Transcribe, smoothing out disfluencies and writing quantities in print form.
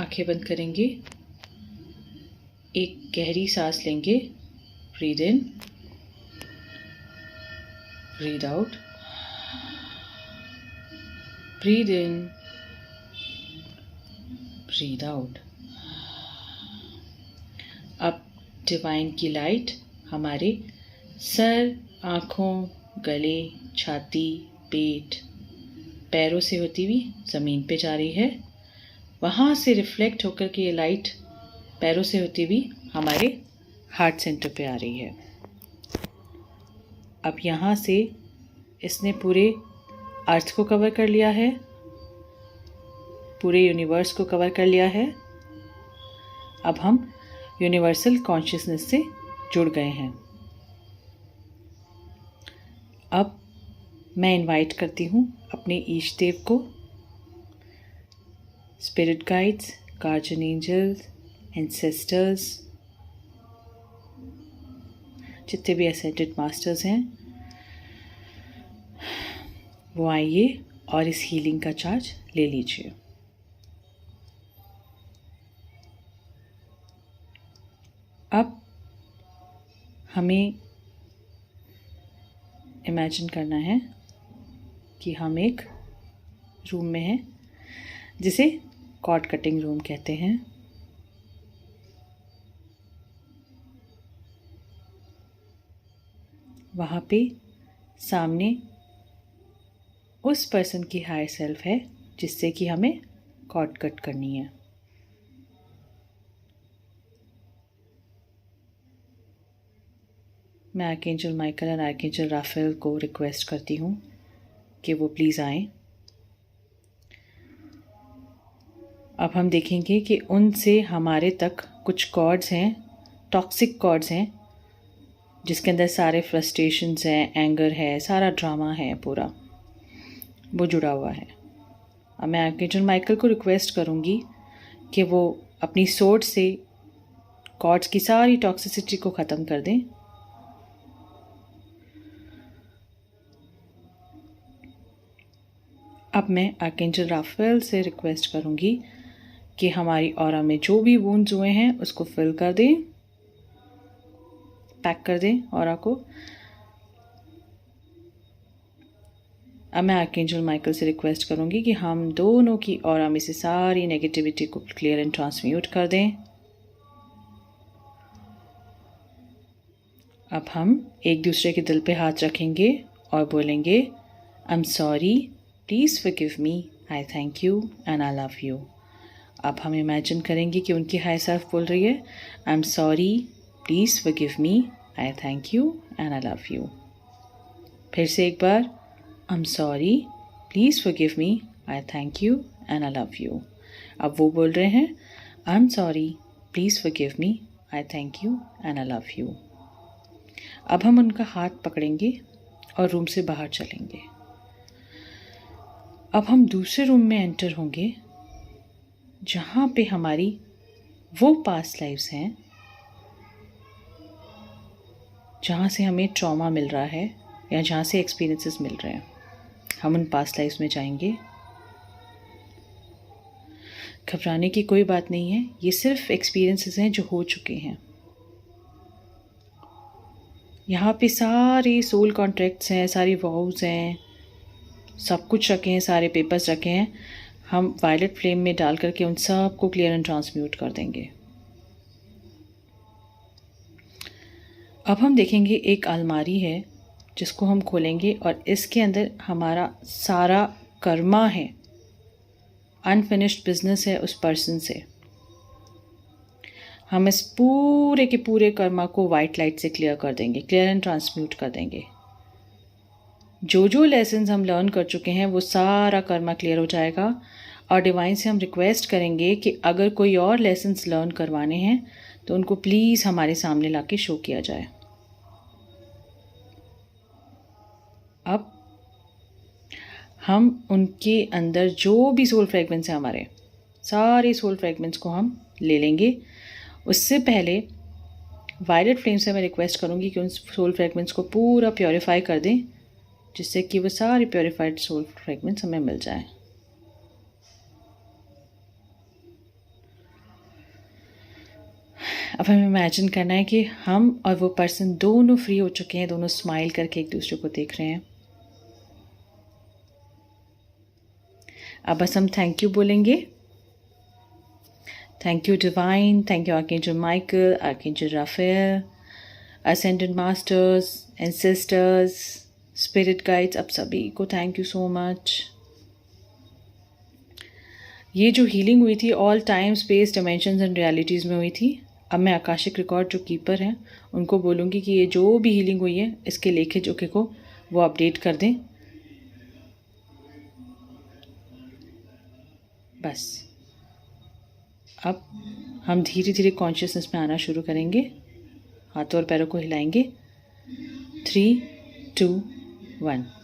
आंखें बंद करेंगे, एक गहरी सांस लेंगे, breathe in, breathe out, breathe in, breathe out. अब डिवाइन की लाइट हमारे सर, आँखों, गले, छाती, पेट, पैरों से होती हुई ज़मीन पे जा रही है। वहाँ से रिफ्लेक्ट होकर के ये लाइट पैरों से होती हुई हमारे हार्ट सेंटर पे आ रही है। अब यहाँ से इसने पूरे अर्थ को कवर कर लिया है, पूरे यूनिवर्स को कवर कर लिया है। अब हम यूनिवर्सल कॉन्शियसनेस से जुड़ गए हैं। अब मैं इनवाइट करती हूँ अपने ईष्ट देव को, spirit guides, guardian angels, ancestors, जितने भी असेंडेड मास्टर्स हैं, वो आइए और इस हीलिंग का चार्ज ले लीजिए। अब हमें इमेजिन करना है कि हम एक रूम में हैं जिसे कॉर्ड कटिंग रूम कहते हैं। वहाँ पे सामने उस पर्सन की हायर सेल्फ है जिससे कि हमें कॉर्ड कट करनी है। मैं आर्कएंजल माइकल और आर्कएंजल राफेल को रिक्वेस्ट करती हूँ कि वो प्लीज़ आएं। अब हम देखेंगे कि उनसे हमारे तक कुछ कॉर्ड्स हैं, टॉक्सिक कॉर्ड्स हैं, जिसके अंदर सारे फ्रस्ट्रेशंस हैं, एंगर है, सारा ड्रामा है, पूरा वो जुड़ा हुआ है। अब मैं आर्कएंजल माइकल को रिक्वेस्ट करूँगी कि वो अपनी सोर्ड से कॉर्ड्स की सारी टॉक्सिसिटी को ख़त्म कर दें। अब मैं आर्कएंजल राफेल से रिक्वेस्ट करूँगी कि हमारी ऑरा में जो भी वुंड्स हुए हैं उसको फिल कर दें, पैक कर दें ऑरा को। अब मैं आर्कएंजल माइकल से रिक्वेस्ट करूँगी कि हम दोनों की ऑरा में से सारी नेगेटिविटी को क्लियर एंड ट्रांसम्यूट कर दें। अब हम एक दूसरे के दिल पे हाथ रखेंगे और बोलेंगे, आई am sorry, please forgive me, I thank you and I love you. अब हम इमेजिन करेंगे कि उनकी हायर सेल्फ बोल रही है, I am sorry, please forgive me, I thank you and I love you. फिर से एक बार, I am sorry, please forgive me, I thank you and I love you. अब वो बोल रहे हैं, I am sorry, please forgive me, I thank you and I love you. अब हम उनका हाथ पकड़ेंगे और रूम से बाहर चलेंगे। अब हम दूसरे रूम में एंटर होंगे जहाँ पे हमारी वो पास्ट लाइफ्स हैं जहाँ से हमें ट्रॉमा मिल रहा है या जहाँ से एक्सपीरियंसेस मिल रहे हैं। हम उन पास्ट लाइफ्स में जाएंगे। घबराने की कोई बात नहीं है, ये सिर्फ एक्सपीरियंसेस हैं जो हो चुके हैं। यहाँ पे सारे सोल कॉन्ट्रैक्ट्स हैं, सारी वॉव्स हैं, सब कुछ रखे हैं, सारे पेपर्स रखे हैं। हम वायलेट फ्लेम में डाल करके उन सब को क्लियर एंड ट्रांसम्यूट कर देंगे। अब हम देखेंगे एक अलमारी है जिसको हम खोलेंगे और इसके अंदर हमारा सारा कर्मा है, अनफिनिश्ड बिजनेस है उस पर्सन से। हम इस पूरे के पूरे कर्मा को वाइट लाइट से क्लियर कर देंगे, क्लियर एंड ट्रांसम्यूट कर देंगे। जो जो लेसन्स हम लर्न कर चुके हैं वो सारा कर्मा क्लियर हो जाएगा। और डिवाइन से हम रिक्वेस्ट करेंगे कि अगर कोई और लेसन्स लर्न करवाने हैं तो उनको प्लीज़ हमारे सामने लाके शो किया जाए। अब हम उनके अंदर जो भी सोल फ्रेगमेंट्स हैं, हमारे सारे सोल फ्रेगमेंट्स को हम ले लेंगे। उससे पहले वायलेट फ्लेम से मैं रिक्वेस्ट करूँगी कि उन सोल फ्रेगमेंट्स को पूरा प्योरीफाई कर दें, जिससे कि वो सारे प्योरीफाइड सोल फ्रेगमेंट्स हमें मिल जाए। अब हमें इमेजिन करना है कि हम और वो पर्सन दोनों फ्री हो चुके हैं, दोनों स्माइल करके एक दूसरे को देख रहे हैं। अब बस हम थैंक यू बोलेंगे। Thank you divine, thank you archangel Michael, archangel Raphael, ascendant masters, ancestors, spirit guides, अब सभी को थैंक यू सो मच। ये जो हीलिंग हुई थी all time space dimensions and realities में हुई थी। अब मैं आकाशिक रिकॉर्ड जो कीपर हैं उनको बोलूँगी कि ये जो भी हीलिंग हुई है इसके लेखे जोखे को वो अपडेट कर दें। बस अब हम धीरे धीरे कॉन्शियसनेस में आना शुरू करेंगे, हाथों और पैरों को हिलाएंगे। 3, 2, 1।